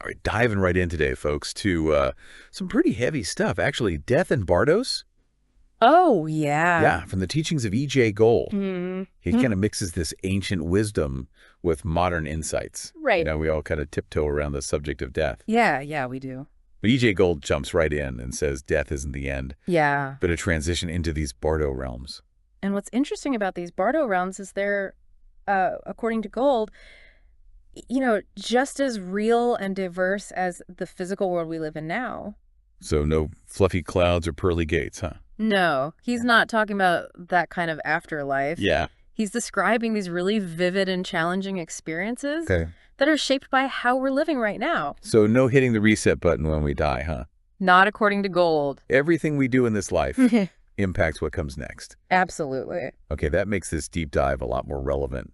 All right, diving right in today, folks, to some pretty heavy stuff. Actually, death and bardos. Oh, yeah. Yeah, from the teachings of E.J. Gold. Mm-hmm. He kind of mixes this ancient wisdom with modern insights. Right. We all kind of tiptoe around the subject of death. Yeah, we do. But E.J. Gold jumps right in and says death isn't the end, Yeah. but a transition into these bardo realms. And what's interesting about these bardo realms is they're, according to Gold, just as real and diverse as the physical world we live in now. So no fluffy clouds or pearly gates, huh? No, he's not talking about that kind of afterlife. Yeah. He's describing these really vivid and challenging experiences Okay. that are shaped by how we're living right now. So no hitting the reset button when we die, huh? Not according to Gold. Everything we do in this life impacts what comes next. Absolutely. Okay, that makes this deep dive a lot more relevant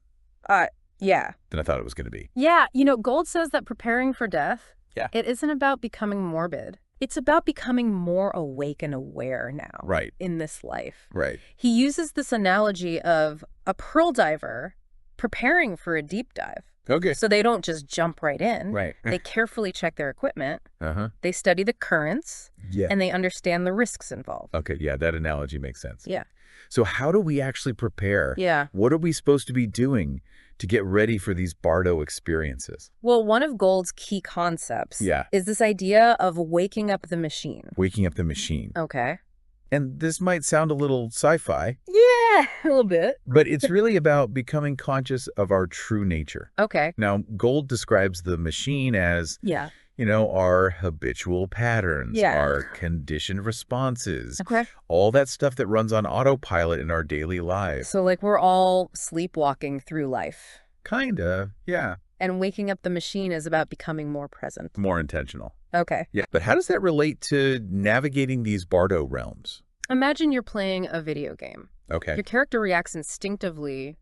Yeah. than I thought it was going to be. Yeah, Gold says that preparing for death, Yeah. it isn't about becoming morbid. It's about becoming more awake and aware now. Right. In this life. Right. He uses this analogy of a pearl diver preparing for a deep dive. Okay. So they don't just jump right in. Right. They carefully check their equipment. Uh-huh. They study the currents. Yeah. And they understand the risks involved. Okay, yeah, that analogy makes sense. Yeah. So how do we actually prepare? Yeah. What are we supposed to be doing to get ready for these bardo experiences? Well, one of Gold's key concepts Yeah. is this idea of waking up the machine. Waking up the machine. Okay. And this might sound a little sci-fi, Yeah, a little bit. but it's really about becoming conscious of our true nature. Okay. Now, Gold describes the machine as, Yeah. our habitual patterns, Yeah. our conditioned responses, Okay. all that stuff that runs on autopilot in our daily lives. So like we're all sleepwalking through life. Kinda, yeah. And waking up the machine is about becoming more present. More intentional. Okay. Yeah, but how does that relate to navigating these bardo realms? Imagine you're playing a video game. Okay. Your character reacts instinctively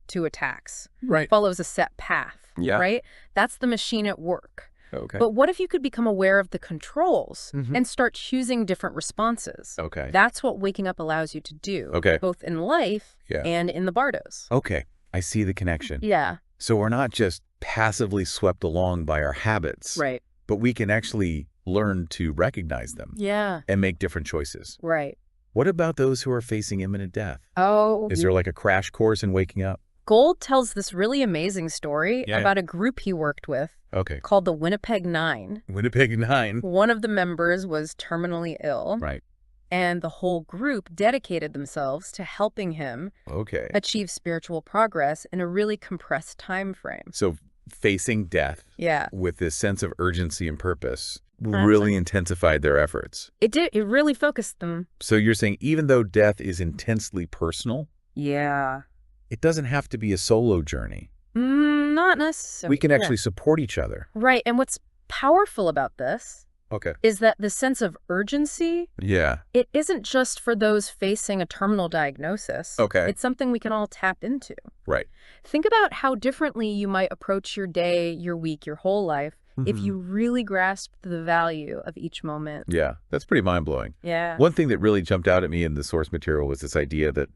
to attacks, Right. follows a set path, Yeah. right? That's the machine at work. Okay. But what if you could become aware of the controls Mhm. and start choosing different responses? Okay. That's what waking up allows you to do. Okay. Both in life Yeah. and in the bardos. Okay. I see the connection. Yeah. So we're not just passively swept along by our habits, Right. but we can actually learn to recognize them Yeah. and make different choices. Right. What about those who are facing imminent death? Oh. Is there like a crash course in waking up? Gold tells this really amazing story Yeah. about a group he worked with Okay. called the Winnipeg Nine. Winnipeg 9. One of the members was terminally ill, Right. and the whole group dedicated themselves to helping him Okay. achieve spiritual progress in a really compressed time frame. So facing death Yeah. with this sense of urgency and purpose really intensified their efforts. It did. It really focused them. So you're saying even though death is intensely personal, Yeah. it doesn't have to be a solo journey. Not necessarily. We can actually support each other. Right. And what's powerful about this Okay. is that the sense of urgency, Yeah. it isn't just for those facing a terminal diagnosis. Okay. It's something we can all tap into. Right. Think about how differently you might approach your day, your week, your whole life if you really grasped the value of each moment. Yeah. That's pretty mind-blowing. Yeah. One thing that really jumped out at me in the source material was this idea that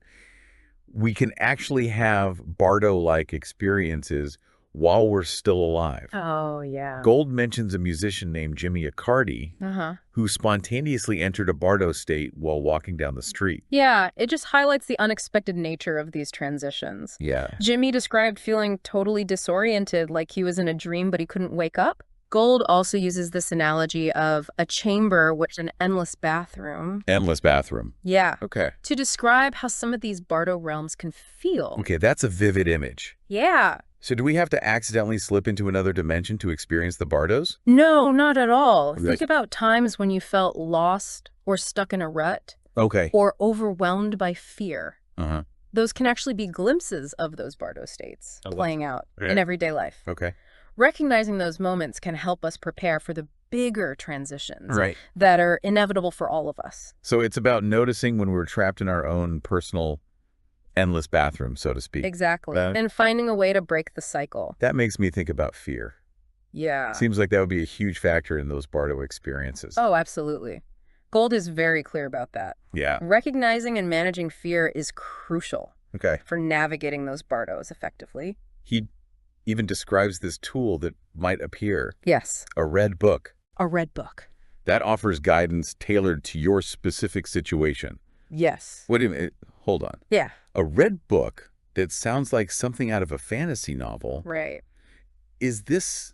we can actually have bardo-like experiences while we're still alive. Oh, yeah. Gold mentions a musician named Jimmy Accardi Uh-huh. who spontaneously entered a bardo state while walking down the street. Yeah, it just highlights the unexpected nature of these transitions. Yeah. Jimmy described feeling totally disoriented, like he was in a dream but he couldn't wake up. Gold also uses this analogy of a chamber with an endless bathroom. Endless bathroom. Yeah. Okay. To describe how some of these bardo realms can feel. Okay, that's a vivid image. Yeah. So do we have to accidentally slip into another dimension to experience the bardos? No, not at all. Right. Think about times when you felt lost or stuck in a rut Okay. or overwhelmed by fear. Uh-huh. Those can actually be glimpses of those bardo states playing out in everyday life. Okay. Recognizing those moments can help us prepare for the bigger transitions Right. that are inevitable for all of us. So it's about noticing when we're trapped in our own personal endless bathroom, so to speak. Exactly. That- And finding a way to break the cycle. That makes me think about fear. Yeah. Seems like that would be a huge factor in those bardo experiences. Oh, absolutely. Gold is very clear about that. Yeah. Recognizing and managing fear is crucial Okay. for navigating those bardos effectively. He even describes this tool that might appear. Yes. A red book. A red book. That offers guidance tailored to your specific situation. Yes. Wait a minute. Hold on. Yeah. A red book that sounds like something out of a fantasy novel. Right. Is this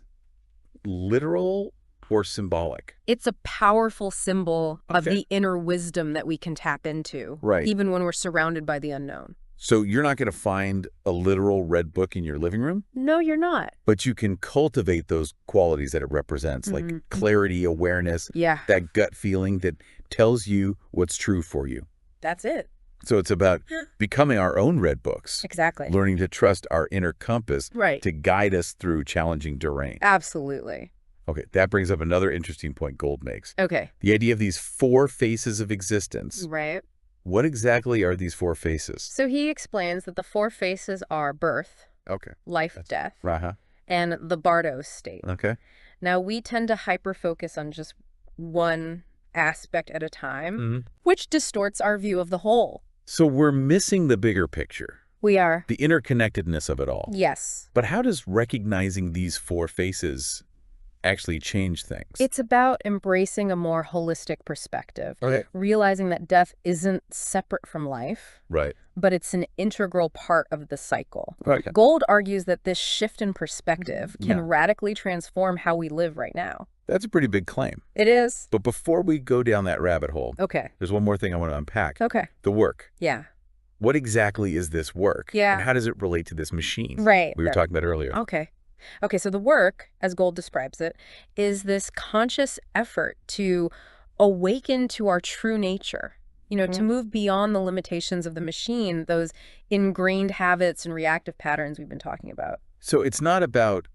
literal or symbolic? It's a powerful symbol of Okay. the inner wisdom that we can tap into, Right. even when we're surrounded by the unknown. So you're not going to find a literal red book in your living room, No, you're not. but you can cultivate those qualities that it represents, like clarity, awareness, Yeah, that gut feeling that tells you what's true for you. that's it. So it's about becoming our own red books, Exactly. learning to trust our inner compass Right. to guide us through challenging terrain. Absolutely. Okay, that brings up another interesting point Gold makes. Okay. The idea of these 4 faces of existence. Right. What exactly are these 4 faces? So he explains that the 4 faces are birth, Okay. life, death, Uh-huh. and the bardo state. Okay. Now, we tend to hyper-focus on just one aspect at a time, Mm-hmm. which distorts our view of the whole. So we're missing the bigger picture, We are. the interconnectedness of it all. Yes. But how does recognizing these 4 faces actually change things? It's about embracing a more holistic perspective, Okay. realizing that death isn't separate from life, Right. but it's an integral part of the cycle. Right. Gold argues that this shift in perspective can Yeah. radically transform how we live right now. That's a pretty big claim. It is. But before we go down that rabbit hole, Okay. there's one more thing I want to unpack. Okay. The work. Yeah. What exactly is this work? Yeah. And how does it relate to this machine? Right. We were talking about earlier. Okay. Okay, so the work, as Gold describes it, is this conscious effort to awaken to our true nature, to move beyond the limitations of the machine, those ingrained habits and reactive patterns we've been talking about. So it's not about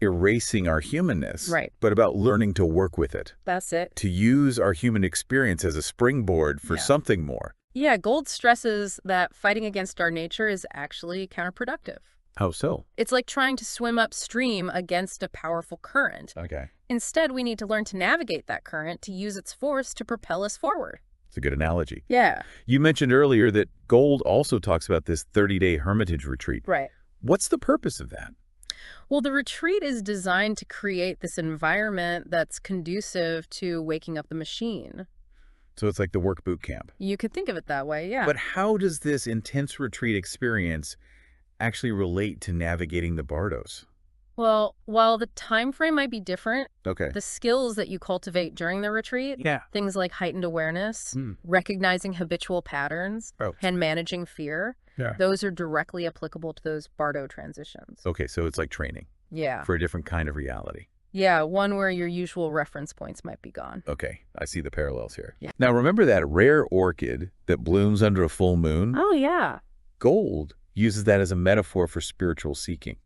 erasing our humanness, Right. but about learning to work with it, That's it. to use our human experience as a springboard for Yeah. something more. Yeah, Gold stresses that fighting against our nature is actually counterproductive. How so? It's like trying to swim upstream against a powerful current. Okay. Instead, we need to learn to navigate that current to use its force to propel us forward. It's a good analogy. Yeah. You mentioned earlier that Gold also talks about this 30-day hermitage retreat. Right. What's the purpose of that? Well, the retreat is designed to create this environment that's conducive to waking up the machine. So it's like the work boot camp. You could think of it that way, yeah. But how does this intense retreat experience actually relate to navigating the bardos? Well, while the time frame might be different, Okay. the skills that you cultivate during the retreat, Yeah. things like heightened awareness, Mm. recognizing habitual patterns, Oh. and managing fear, Yeah. those are directly applicable to those bardo transitions. Okay, so it's like training Yeah. for a different kind of reality. Yeah, one where your usual reference points might be gone. Okay, I see the parallels here. Yeah. Now, remember that rare orchid that blooms under a full moon? Oh, yeah. Gold uses that as a metaphor for spiritual seeking.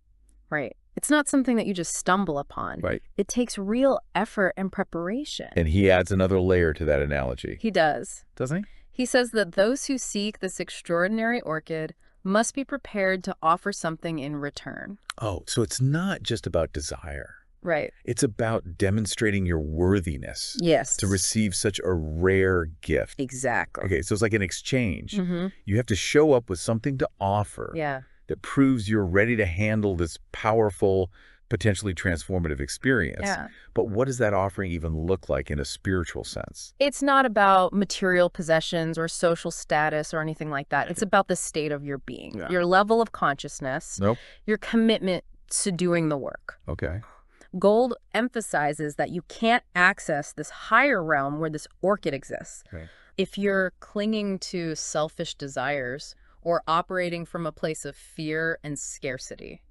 Right. It's not something that you just stumble upon. Right. It takes real effort and preparation. And he adds another layer to that analogy. He does. Doesn't he? He says that those who seek this extraordinary orchid must be prepared to offer something in return. Oh, so it's not just about desire. Right. It's about demonstrating your worthiness Yes. to receive such a rare gift. Exactly. Okay, so it's like an exchange. Mm-hmm. You have to show up with something to offer Yeah. that proves you're ready to handle this powerful, potentially transformative experience. Yeah. But what does that offering even look like in a spiritual sense? It's not about material possessions or social status or anything like that. It's about the state of your being, Yeah. your level of consciousness, Nope. your commitment to doing the work. Okay. Gold emphasizes that you can't access this higher realm where this orchid exists Right. if you're clinging to selfish desires or operating from a place of fear and scarcity.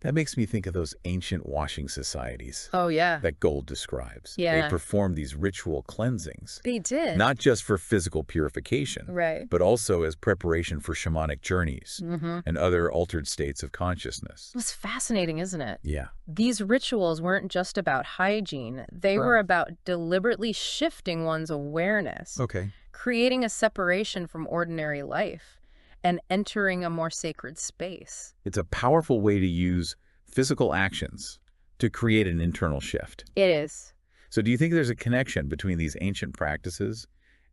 That makes me think of those ancient washing societies Oh, yeah. that Gold describes. Yeah. They perform these ritual cleansings, They did. not just for physical purification, Right. but also as preparation for shamanic journeys Mm-hmm. and other altered states of consciousness. It was fascinating, isn't it? Yeah. These rituals weren't just about hygiene. They were about deliberately shifting one's awareness, Okay. creating a separation from ordinary life, and entering a more sacred space. It's a powerful way to use physical actions to create an internal shift. It is. So do you think there's a connection between these ancient practices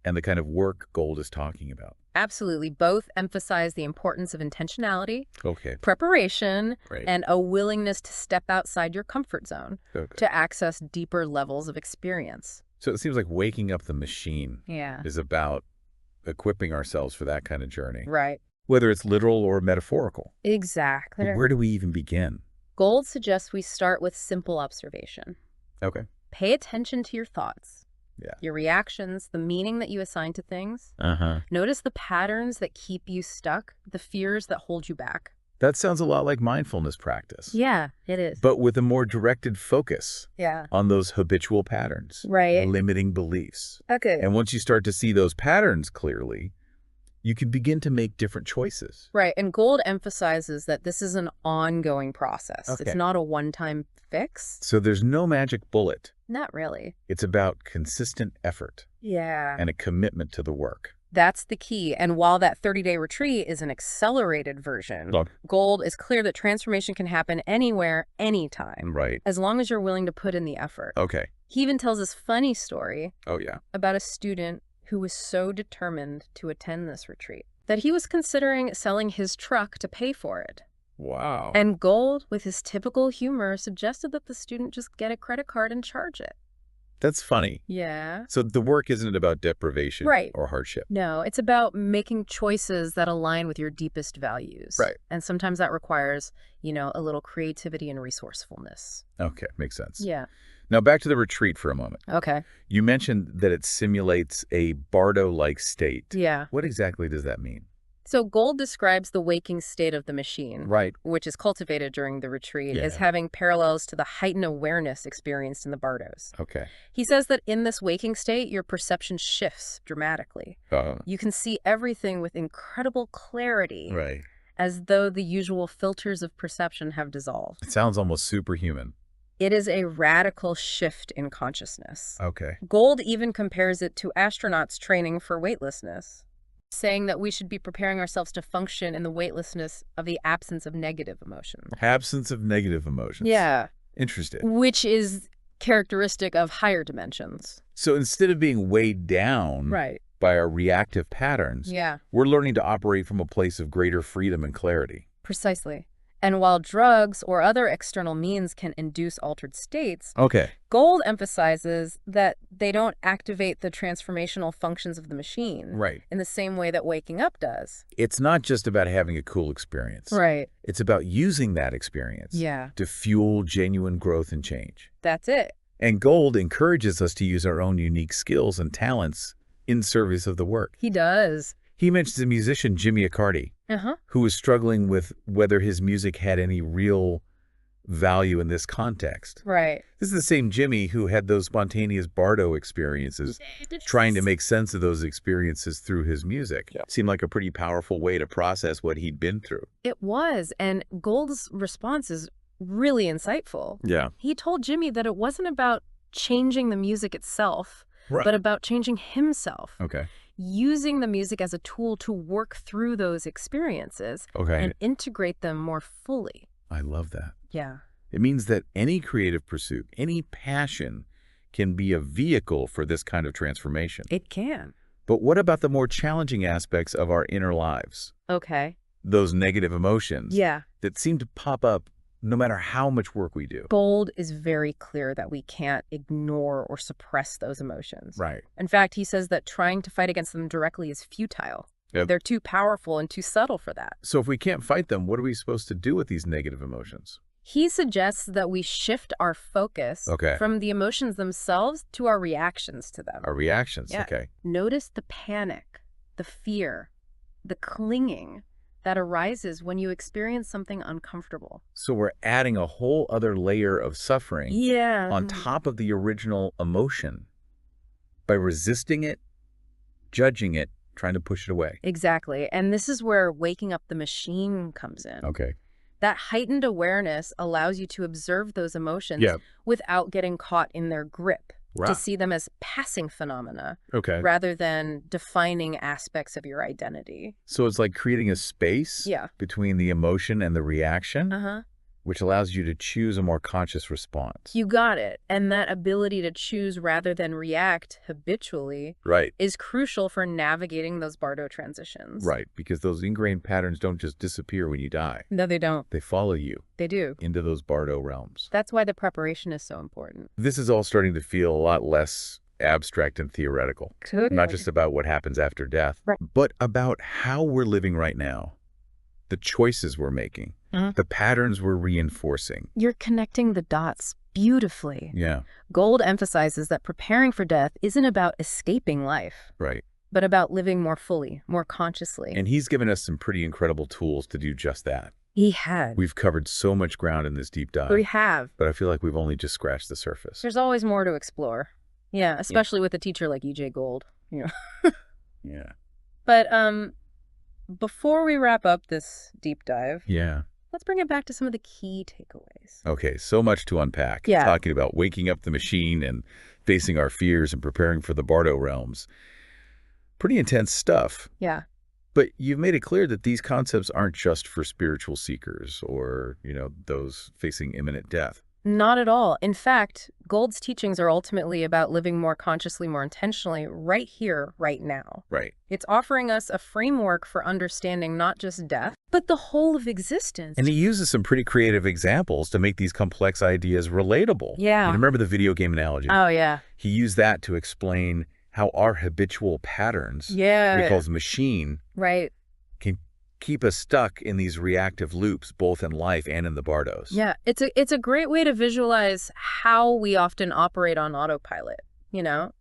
and the kind of work Gold is talking about? Absolutely. Both emphasize the importance of intentionality, Okay. preparation, Right. and a willingness to step outside your comfort zone Okay. to access deeper levels of experience. So it seems like waking up the machine Yeah. is about equipping ourselves for that kind of journey, Right. whether it's literal or metaphorical. Exactly. But where do we even begin? Gold suggests we start with simple observation. Okay. Pay attention to your thoughts, Yeah. your reactions, the meaning that you assign to things. Uh-huh. Notice the patterns that keep you stuck, the fears that hold you back. That sounds a lot like mindfulness practice. Yeah, it is. But with a more directed focus Yeah. on those habitual patterns, Right. limiting beliefs. Okay. And once you start to see those patterns clearly, you can begin to make different choices. Right. And Gold emphasizes that this is an ongoing process. Okay. It's not a one-time fix. So there's no magic bullet. Not really. It's about consistent effort Yeah. and a commitment to the work. That's the key. And while that 30-day retreat is an accelerated version, Gold is clear that transformation can happen anywhere, anytime, Right. as long as you're willing to put in the effort. Okay. He even tells this funny story Oh, yeah. about a student who was so determined to attend this retreat that he was considering selling his truck to pay for it. Wow. And Gold, with his typical humor, suggested that the student just get a credit card and charge it. That's funny. Yeah. So the work isn't about deprivation Right. or hardship. No, it's about making choices that align with your deepest values. Right. And sometimes that requires, a little creativity and resourcefulness. Okay, makes sense. Yeah. Now back to the retreat for a moment. Okay. You mentioned that it simulates a bardo-like state. Yeah. What exactly does that mean? So Gold describes the waking state of the machine, Right. which is cultivated during the retreat, as Yeah. having parallels to the heightened awareness experienced in the bardos. Okay. He says that in this waking state, your perception shifts dramatically. You can see everything with incredible clarity, Right. as though the usual filters of perception have dissolved. It sounds almost superhuman. It is a radical shift in consciousness. Okay. Gold even compares it to astronauts training for weightlessness, saying that we should be preparing ourselves to function in the weightlessness of the absence of negative emotions. Absence of negative emotions. Yeah. Interesting. Which is characteristic of higher dimensions. So instead of being weighed down Right. by our reactive patterns, Yeah, we're learning to operate from a place of greater freedom and clarity. precisely. And while drugs or other external means can induce altered states, Okay. Gold emphasizes that they don't activate the transformational functions of the machine Right. in the same way that waking up does. It's not just about having a cool experience. Right. It's about using that experience Yeah, to fuel genuine growth and change. that's it. And Gold encourages us to use our own unique skills and talents in service of the work. He does. He mentions the musician Jimmy Accardi, Uh-huh. who was struggling with whether his music had any real value in this context. Right. This is the same Jimmy who had those spontaneous bardo experiences, trying to make sense of those experiences through his music. Yeah. Seemed like a pretty powerful way to process what he'd been through. It was, and Gold's response is really insightful. Yeah. He told Jimmy that it wasn't about changing the music itself, Right. but about changing himself. Okay. Using the music as a tool to work through those experiences Okay. and integrate them more fully. I love that. Yeah. It means that any creative pursuit, any passion can be a vehicle for this kind of transformation. It can. But what about the more challenging aspects of our inner lives? Okay. Those negative emotions Yeah. that seem to pop up no matter how much work we do. Gold is very clear that we can't ignore or suppress those emotions. Right. In fact, he says that trying to fight against them directly is futile. Yep. They're too powerful and too subtle for that. So if we can't fight them, what are we supposed to do with these negative emotions? He suggests that we shift our focus Okay. from the emotions themselves to our reactions to them. Our reactions. Yeah. Okay. Notice the panic, the fear, the clinging that arises when you experience something uncomfortable. So we're adding a whole other layer of suffering Yeah. on top of the original emotion by resisting it, judging it, trying to push it away. Exactly. And this is where waking up the machine comes in. Okay. That heightened awareness allows you to observe those emotions Yeah. without getting caught in their grip, Right. to see them as passing phenomena Okay. rather than defining aspects of your identity. So it's like creating a space Yeah. between the emotion and the reaction Uh-huh. which allows you to choose a more conscious response. You got it. And that ability to choose rather than react habitually Right. is crucial for navigating those bardo transitions. Right, because those ingrained patterns don't just disappear when you die. No, they don't. They follow you They do. into those bardo realms. That's why the preparation is so important. This is all starting to feel a lot less abstract and theoretical. Not just about what happens after death, Right. but about how we're living right now, the choices we're making, the patterns we're reinforcing. You're connecting the dots beautifully. Yeah, Gold emphasizes that preparing for death isn't about escaping life, right. but about living more fully, more consciously. And he's given us some pretty incredible tools to do just that. He had. We've covered so much ground in this deep dive, We have. but I feel like we've only just scratched the surface. There's always more to explore. Yeah, especially with a teacher like E.J. Gold. Yeah. But before we wrap up this deep dive, Yeah. let's bring it back to some of the key takeaways. Okay, so much to unpack. Yeah. Talking about waking up the machine and facing our fears and preparing for the bardo realms. Pretty intense stuff. Yeah. But you've made it clear that these concepts aren't just for spiritual seekers or, those facing imminent death. Not at all. In fact, Gold's teachings are ultimately about living more consciously, more intentionally, right here, right now. Right. It's offering us a framework for understanding not just death, but the whole of existence. And he uses some pretty creative examples to make these complex ideas relatable. Yeah. You remember the video game analogy? Oh, yeah. He used that to explain how our habitual patterns, Yeah. what he calls machine, Right. can keep us stuck in these reactive loops, both in life and in the bardos. Yeah. It's a great way to visualize how we often operate on autopilot,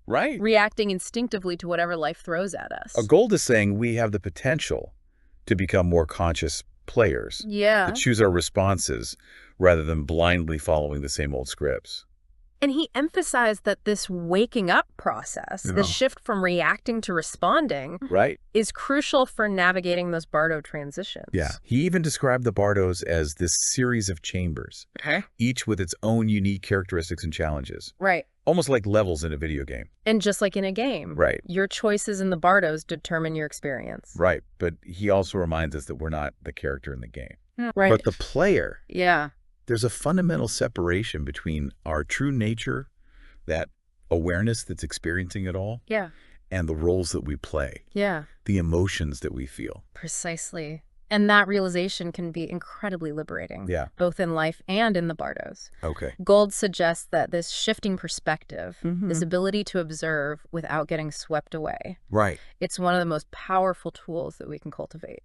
Right. reacting instinctively to whatever life throws at us. Gold is saying we have the potential to become more conscious players, Yeah. to choose our responses rather than blindly following the same old scripts. And he emphasized that this waking up process, the shift from reacting to responding, Right. is crucial for navigating those bardo transitions. Yeah. He even described the bardos as this series of chambers, each with its own unique characteristics and challenges, Right. almost like levels in a video game. And just like in a game, Right. your choices in the bardos determine your experience. Right. But he also reminds us that we're not the character in the game, Right. but the player. Yeah. There's a fundamental separation between our true nature, that awareness that's experiencing it all, Yeah. and the roles that we play, Yeah. the emotions that we feel. Precisely. And that realization can be incredibly liberating, Yeah. both in life and in the bardos. Okay. Gold suggests that this shifting perspective, Mm-hmm. this ability to observe without getting swept away, Right. it's one of the most powerful tools that we can cultivate.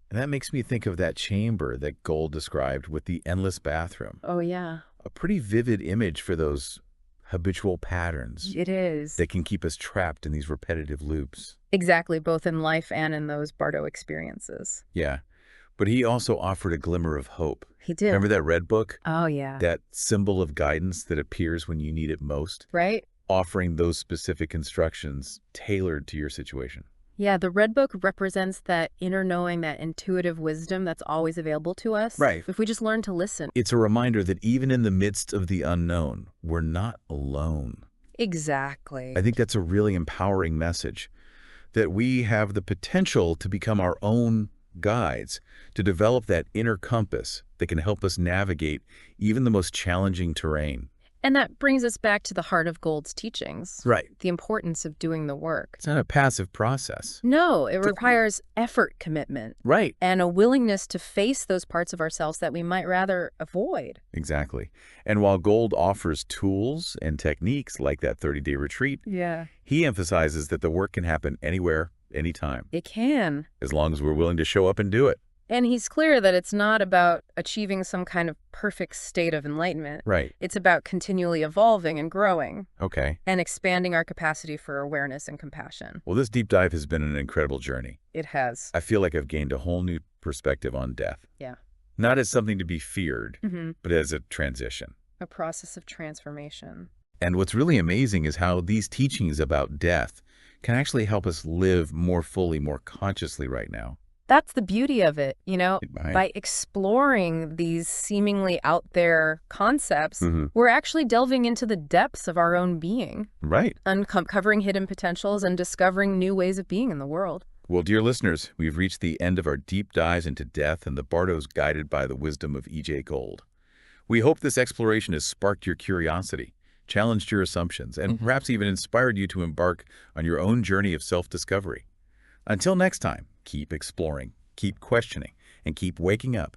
And that makes me think of that chamber that Gold described with the endless bathroom. Oh, yeah. A pretty vivid image for those habitual patterns It is. that can keep us trapped in these repetitive loops. Exactly, both in life and in those bardo experiences. Yeah. But he also offered a glimmer of hope. He did. Remember that red book? Oh, yeah. That symbol of guidance that appears when you need it most? Right? Offering those specific instructions tailored to your situation. Yeah, the Red Book represents that inner knowing, that intuitive wisdom that's always available to us. Right. If we just learn to listen. It's a reminder that even in the midst of the unknown, we're not alone. Exactly. I think that's a really empowering message, that we have the potential to become our own guides, to develop that inner compass that can help us navigate even the most challenging terrain. And that brings us back to the heart of Gold's teachings. Right. The importance of doing the work. It's not a passive process. No, it requires effort commitment. Right. And a willingness to face those parts of ourselves that we might rather avoid. Exactly. And while Gold offers tools and techniques like that 30-day retreat, Yeah. he emphasizes that the work can happen anywhere, anytime, It can. as long as we're willing to show up and do it. And he's clear that it's not about achieving some kind of perfect state of enlightenment. Right. It's about continually evolving and growing Okay. and expanding our capacity for awareness and compassion. Well, this deep dive has been an incredible journey. It has. I feel like I've gained a whole new perspective on death. Yeah. Not as something to be feared, Mm-hmm. but as a transition. A process of transformation. And what's really amazing is how these teachings about death can actually help us live more fully, more consciously right now. That's the beauty of it, you know? Right. By exploring these seemingly out there concepts, Mhm. we're actually delving into the depths of our own being, Right. uncovering hidden potentials and discovering new ways of being in the world. Well, dear listeners, we've reached the end of our deep dives into death and the bardos guided by the wisdom of E.J. Gold. We hope this exploration has sparked your curiosity, challenged your assumptions, and perhaps even inspired you to embark on your own journey of self-discovery. Until next time, keep exploring, keep questioning, and keep waking up